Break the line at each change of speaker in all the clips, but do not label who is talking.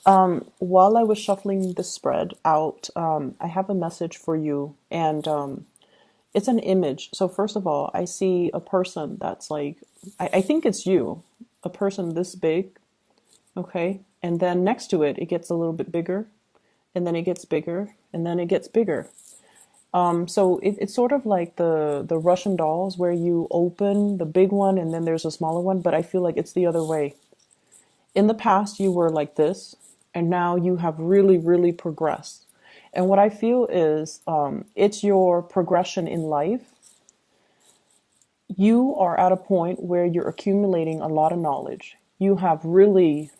While I was shuffling the spread out, I have a message for you, and it's an image. So first of all, I see a person that's like, I think it's you, a person this big, okay? And then next to it, it gets a little bit bigger, and then it gets bigger, and then it gets bigger. So it's sort of like the Russian dolls where you open the big one and then there's a smaller one, but I feel like it's the other way. In the past, you were like this, and now you have really, really progressed. And what I feel is it's your progression in life. You are at a point where you're accumulating a lot of knowledge. You have really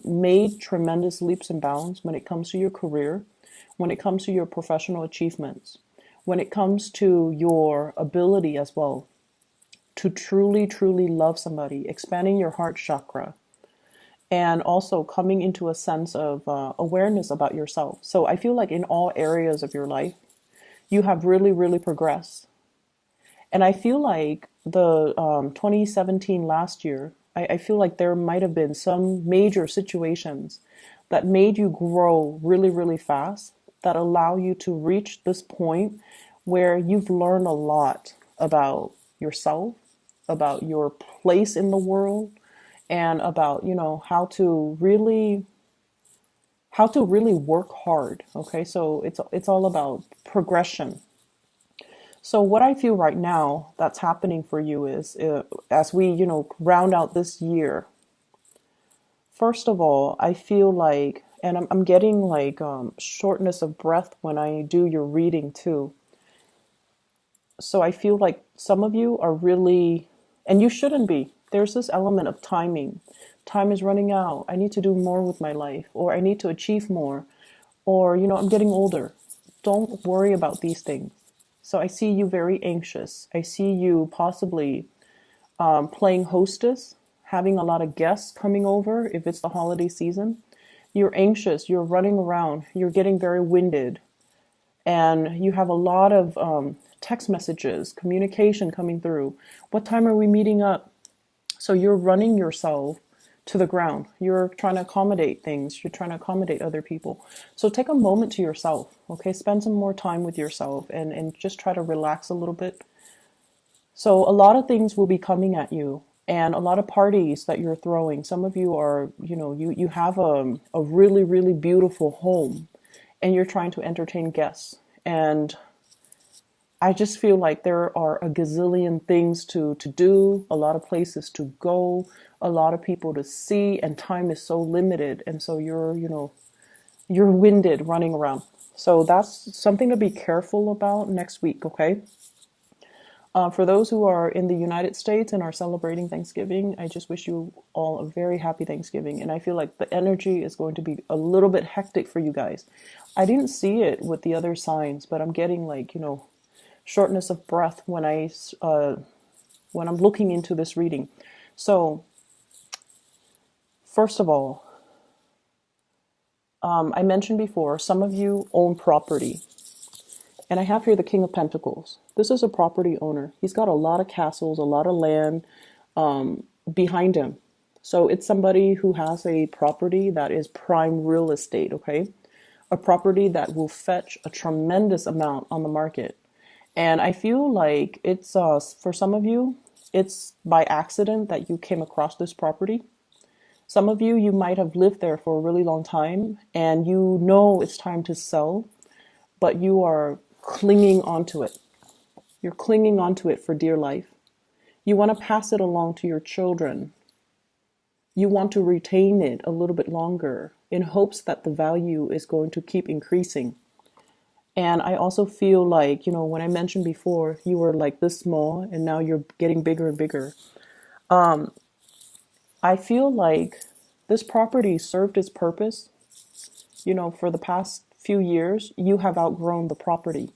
made tremendous leaps and bounds when it comes to your career, when it comes to your professional achievements, when it comes to your ability as well to truly, truly love somebody, expanding your heart chakra, and also coming into a sense of awareness about yourself. So I feel like in all areas of your life, you have really, really progressed. And I feel like the 2017 last year, I feel like there might have been some major situations that made you grow really, really fast, that allow you to reach this point where you've learned a lot about yourself, about your place in the world, and about, how to really work hard. Okay, so it's all about progression. So what I feel right now that's happening for you is, as we, round out this year, first of all, I feel like, and I'm getting like shortness of breath when I do your reading too. So I feel like some of you are really, and you shouldn't be. There's this element of timing. Time is running out. I need to do more with my life, or I need to achieve more, or, I'm getting older. Don't worry about these things. So I see you very anxious. I see you possibly playing hostess, having a lot of guests coming over if it's the holiday season. You're anxious, you're running around, you're getting very winded, and you have a lot of text messages, communication coming through. What time are we meeting up? So you're running yourself to the ground. You're trying to accommodate things. You're trying to accommodate other people. So take a moment to yourself, okay? Spend some more time with yourself and just try to relax a little bit. So a lot of things will be coming at you and a lot of parties that you're throwing. Some of you are, you have a really, really beautiful home and you're trying to entertain guests. And I just feel like there are a gazillion things to do, a lot of places to go, a lot of people to see, and time is so limited. And so you're winded running around. So that's something to be careful about next week, okay? For those who are in the United States and are celebrating Thanksgiving, I just wish you all a very happy Thanksgiving. And I feel like the energy is going to be a little bit hectic for you guys. I didn't see it with the other signs, but I'm getting like, shortness of breath when I'm looking into this reading. So, first of all, I mentioned before, some of you own property. And I have here the King of Pentacles. This is a property owner. He's got a lot of castles, a lot of land behind him. So it's somebody who has a property that is prime real estate, okay? A property that will fetch a tremendous amount on the market. And I feel like it's, for some of you, it's by accident that you came across this property. Some of you, you might have lived there for a really long time and you know it's time to sell, but you are clinging onto it. You're clinging onto it for dear life. You want to pass it along to your children. You want to retain it a little bit longer in hopes that the value is going to keep increasing. And I also feel like, when I mentioned before, you were like this small and now you're getting bigger and bigger. I feel like this property served its purpose. For the past few years, you have outgrown the property.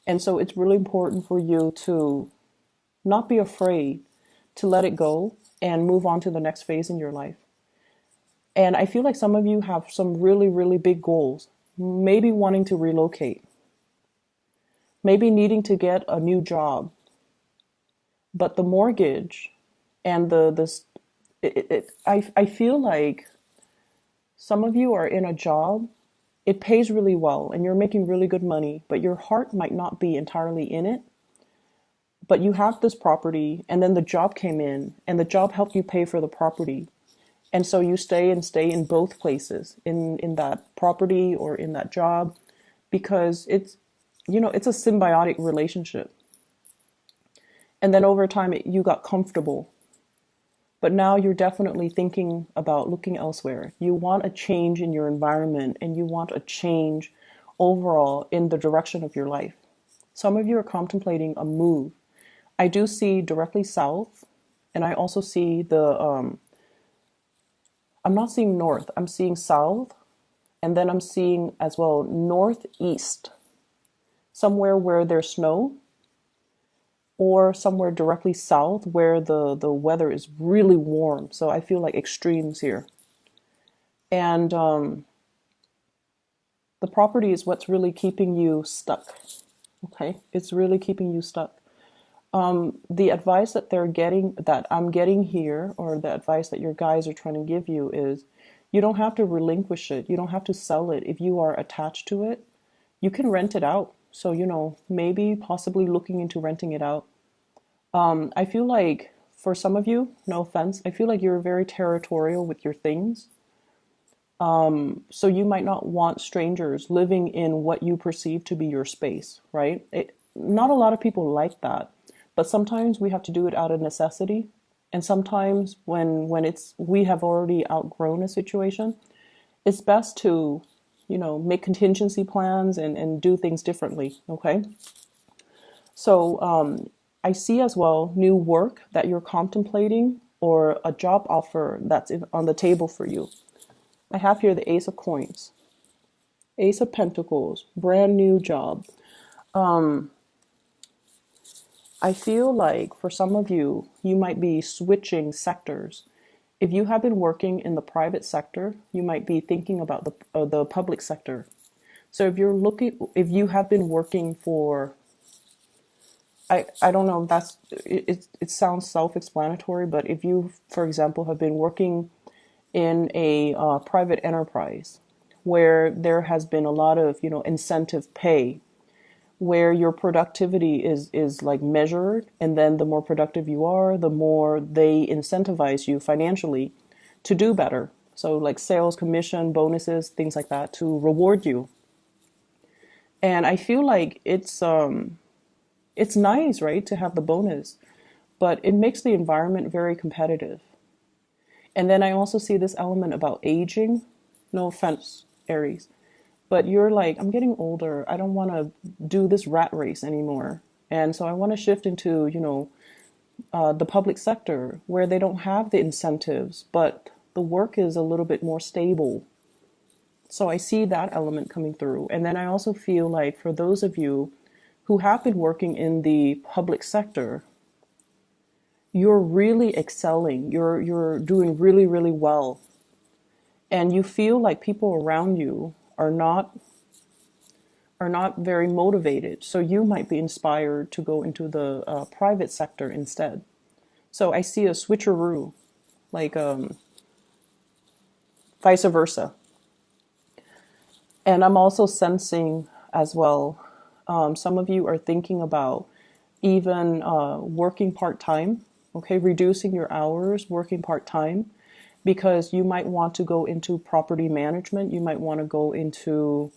And so it's really important for you to not be afraid to let it go and move on to the next phase in your life. And I feel like some of you have some really, really big goals, maybe wanting to relocate, maybe needing to get a new job. But the mortgage and I feel like Some of you are in a job, it pays really well and you're making really good money, but your heart might not be entirely in it. But you have this property, and then the job came in, and the job helped you pay for the property. And so you stay in both places, in that property or in that job, because it's a symbiotic relationship. And then over time, you got comfortable. But now you're definitely thinking about looking elsewhere. You want a change in your environment and you want a change overall in the direction of your life. Some of you are contemplating a move. I do see directly south, and I also see I'm not seeing north, I'm seeing south, and then I'm seeing as well northeast, somewhere where there's snow, or somewhere directly south where the weather is really warm. So I feel like extremes here. And the property is what's really keeping you stuck. Okay, it's really keeping you stuck. The advice that I'm getting here, or the advice that your guys are trying to give you, is you don't have to relinquish it. You don't have to sell it. If you are attached to it, you can rent it out. So, maybe possibly looking into renting it out. I feel like for some of you, no offense, I feel like you're very territorial with your things. So you might not want strangers living in what you perceive to be your space, right? Not a lot of people like that, but sometimes we have to do it out of necessity. And sometimes when we have already outgrown a situation, it's best to, make contingency plans and do things differently. Okay. So I see as well new work that you're contemplating or a job offer that's on the table for you. I have here the Ace of Coins, Ace of Pentacles, brand new job. I feel like for some of you, you might be switching sectors. If you have been working in the private sector, you might be thinking about the public sector. So if you have been working for, I don't know, it sounds self-explanatory, but if you, for example, have been working in a private enterprise where there has been a lot of, incentive pay, where your productivity is like measured, and then the more productive you are, the more they incentivize you financially to do better. So like sales, commission, bonuses, things like that to reward you. And I feel like it's nice, right, to have the bonus, but it makes the environment very competitive. And then I also see this element about aging. No offense, Aries, but you're like, I'm getting older. I don't want to do this rat race anymore. And so I want to shift into, the public sector where they don't have the incentives, but the work is a little bit more stable. So I see that element coming through. And then I also feel like for those of you who have been working in the public sector, you're really excelling. You're doing really, really well. And you feel like people around you are not very motivated. So you might be inspired to go into the private sector instead. So I see a switcheroo, like vice versa. And I'm also sensing as well, some of you are thinking about even working part-time, okay, reducing your hours, working part-time, because you might want to go into property management. You might want to go into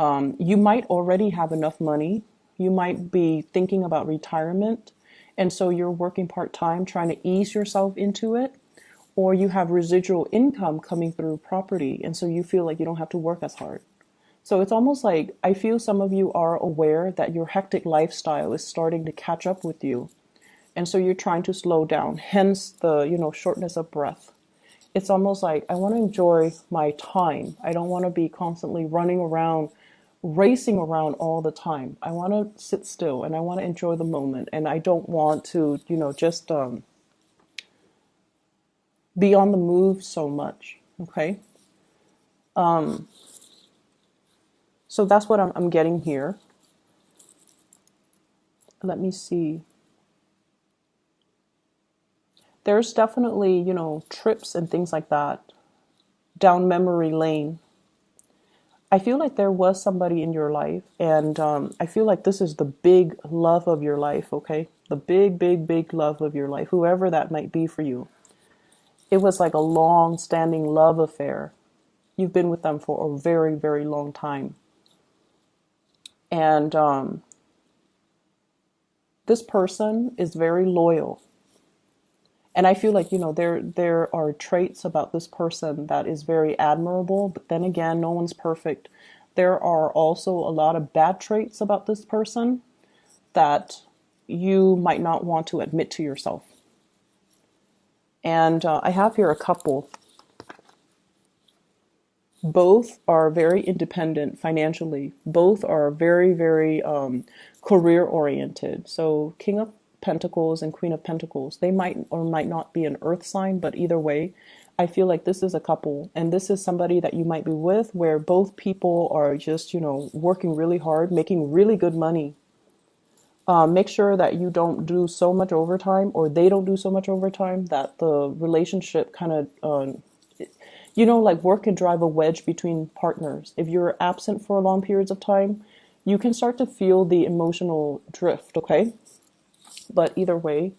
you might already have enough money. You might be thinking about retirement. And so you're working part-time trying to ease yourself into it. Or you have residual income coming through property. And so you feel like you don't have to work as hard. So it's almost like I feel some of you are aware that your hectic lifestyle is starting to catch up with you. And so you're trying to slow down, hence the, shortness of breath. It's almost like I want to enjoy my time. I don't want to be constantly running around, racing around all the time. I want to sit still and I want to enjoy the moment. And I don't want to, just be on the move so much. Okay. So that's what I'm getting here. Let me see. There's definitely, trips and things like that down memory lane. I feel like there was somebody in your life, and I feel like this is the big love of your life, okay? The big, big, big love of your life, whoever that might be for you. It was like a long standing love affair. You've been with them for a very, very long time. And this person is very loyal. And I feel like, there are traits about this person that is very admirable, but then again, no one's perfect. There are also a lot of bad traits about this person that you might not want to admit to yourself. And I have here a couple. Both are very independent financially. Both are very, very career oriented. So King of Pentacles and Queen of Pentacles, they might or might not be an earth sign, but either way, I feel like this is a couple, and this is somebody that you might be with where both people are just, working really hard, making really good money. Make sure that you don't do so much overtime, or they don't do so much overtime, that the relationship kind of like work can drive a wedge between partners. If you're absent for long periods of time, you can start to feel the emotional drift, okay? But either way,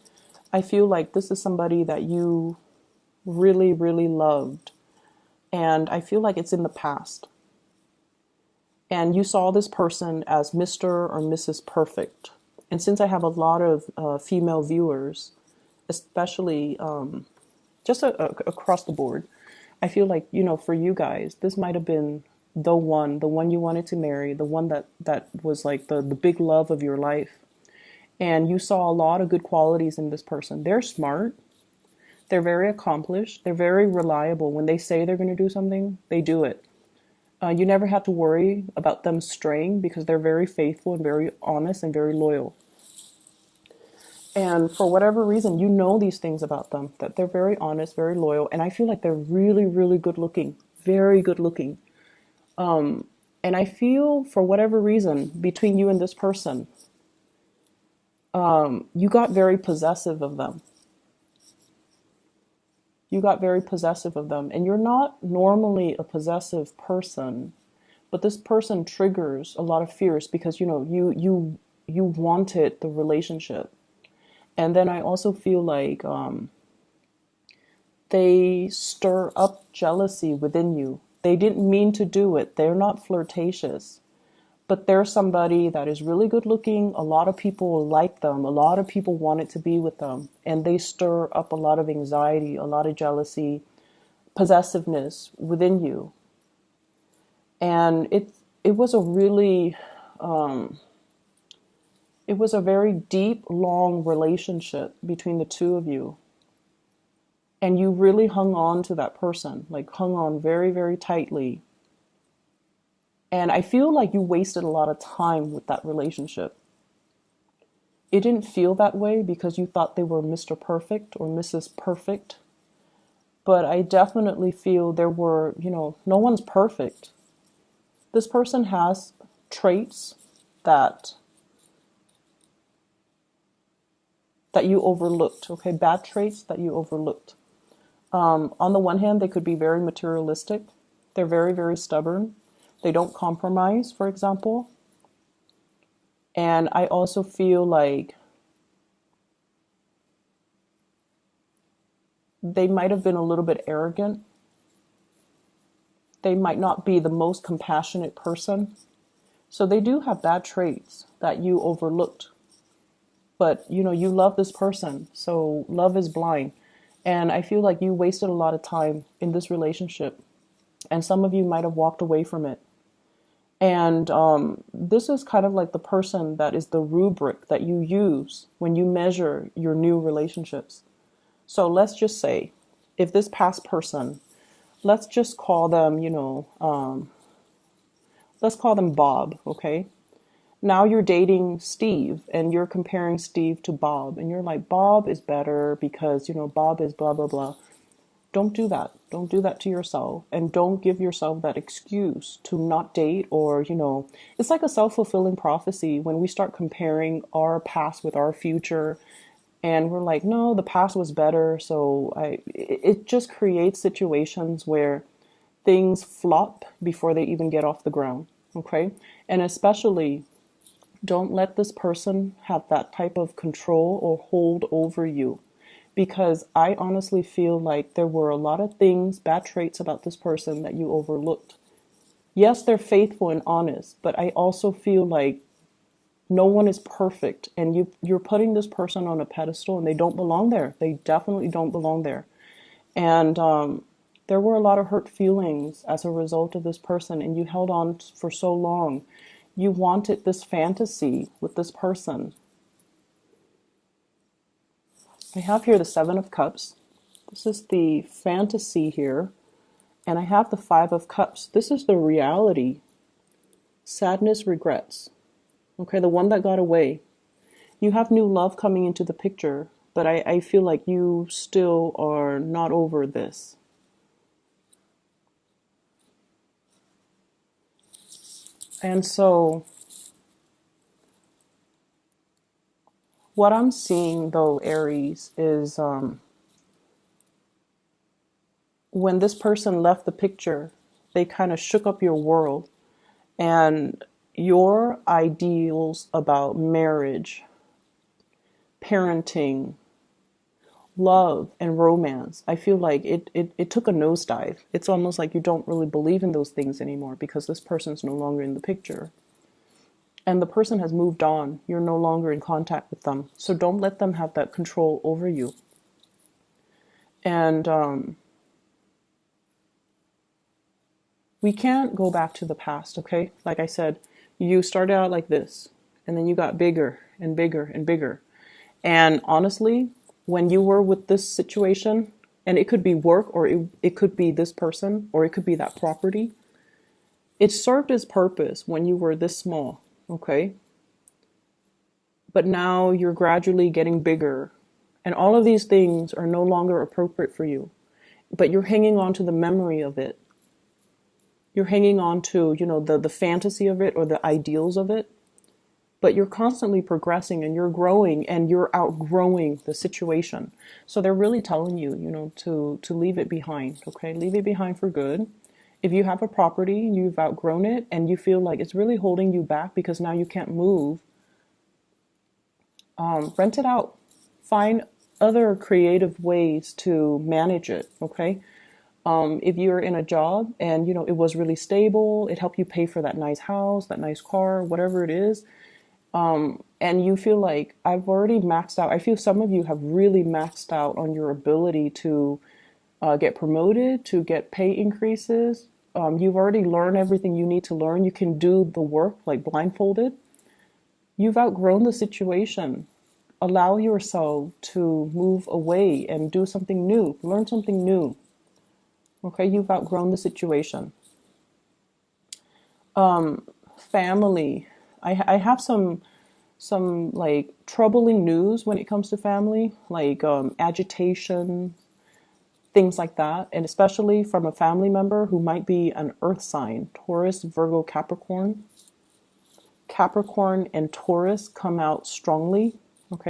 I feel like this is somebody that you really, really loved. And I feel like it's in the past. And you saw this person as Mr. or Mrs. Perfect. And since I have a lot of female viewers, especially just across the board, I feel like, for you guys, this might have been the one you wanted to marry, the one that was like the big love of your life. And you saw a lot of good qualities in this person. They're smart. They're very accomplished. They're very reliable. When they say they're going to do something, they do it. You never have to worry about them straying because they're very faithful and very honest and very loyal. And for whatever reason, you know these things about them, that they're very honest, very loyal. And I feel like they're really, really good looking, very good looking. And I feel for whatever reason, between you and this person, you got very possessive of them. You got very possessive of them. And you're not normally a possessive person, but this person triggers a lot of fears because, you wanted the relationship. And then I also feel like they stir up jealousy within you. They didn't mean to do it. They're not flirtatious. But they're somebody that is really good looking. A lot of people like them. A lot of people wanted to be with them. And they stir up a lot of anxiety, a lot of jealousy, possessiveness within you. And it was a really... it was a very deep, long relationship between the two of you. And you really hung on to that person, like hung on very, very tightly. And I feel like you wasted a lot of time with that relationship. It didn't feel that way because you thought they were Mr. Perfect or Mrs. Perfect. But I definitely feel there were, no one's perfect. This person has traits that you overlooked, okay? Bad traits that you overlooked. On the one hand, they could be very materialistic. They're very, very stubborn. They don't compromise, for example. And I also feel like they might have been a little bit arrogant. They might not be the most compassionate person. So they do have bad traits that you overlooked. But, you love this person. So love is blind. And I feel like you wasted a lot of time in this relationship. And some of you might have walked away from it. And this is kind of like the person that is the rubric that you use when you measure your new relationships. So let's just say, if this past person, let's just call them, let's call them Bob, okay? Now you're dating Steve and you're comparing Steve to Bob. And you're like, Bob is better because, Bob is blah, blah, blah. Don't do that. Don't do that to yourself. And don't give yourself that excuse to not date or, it's like a self-fulfilling prophecy when we start comparing our past with our future. And we're like, no, the past was better. So it just creates situations where things flop before they even get off the ground. Okay. And especially, don't let this person have that type of control or hold over you. Because I honestly feel like there were a lot of things, bad traits about this person that you overlooked. Yes, they're faithful and honest, but I also feel like no one is perfect, and you're putting this person on a pedestal, and they don't belong there. They definitely don't belong there. And there were a lot of hurt feelings as a result of this person, and you held on for so long. You wanted this fantasy with this person. I have here the Seven of Cups. This is the fantasy here. And I have the Five of Cups. This is the reality. Sadness, regrets. Okay, the one that got away. You have new love coming into the picture, but I feel like you still are not over this. And so what I'm seeing though, Aries, is when this person left the picture, they kind of shook up your world, and your ideals about marriage, parenting, love, and romance, I feel like it took a nosedive. It's almost like you don't really believe in those things anymore because this person's no longer in the picture. And the person has moved on. You're no longer in contact with them. So don't let them have that control over you. And we can't go back to the past, okay? Like I said, you started out like this, and then you got bigger and bigger and bigger. And honestly, when you were with this situation, and it could be work, or it could be this person, or it could be that property, it served its purpose when you were this small, okay? But now you're gradually getting bigger, and all of these things are no longer appropriate for you. But you're hanging on to the memory of it. You're hanging on to, the fantasy of it or the ideals of it. But you're constantly progressing, and you're growing, and you're outgrowing the situation. So they're really telling you, to leave it behind, okay? Leave it behind for good. If you have a property, you've outgrown it, and you feel like it's really holding you back because now you can't move, rent it out. Find other creative ways to manage it, okay? If you're in a job and, it was really stable, it helped you pay for that nice house, that nice car, whatever it is, and you feel like I've already maxed out. I feel some of you have really maxed out on your ability to get promoted, to get pay increases. You've already learned everything you need to learn. You can do the work like blindfolded. You've outgrown the situation. Allow yourself to move away and do something new. Learn something new. Okay, you've outgrown the situation. Family. I have some like troubling news when it comes to family, like agitation, things like that, and especially from a family member who might be an earth sign, Taurus, Virgo, Capricorn. Capricorn and Taurus come out strongly. Okay.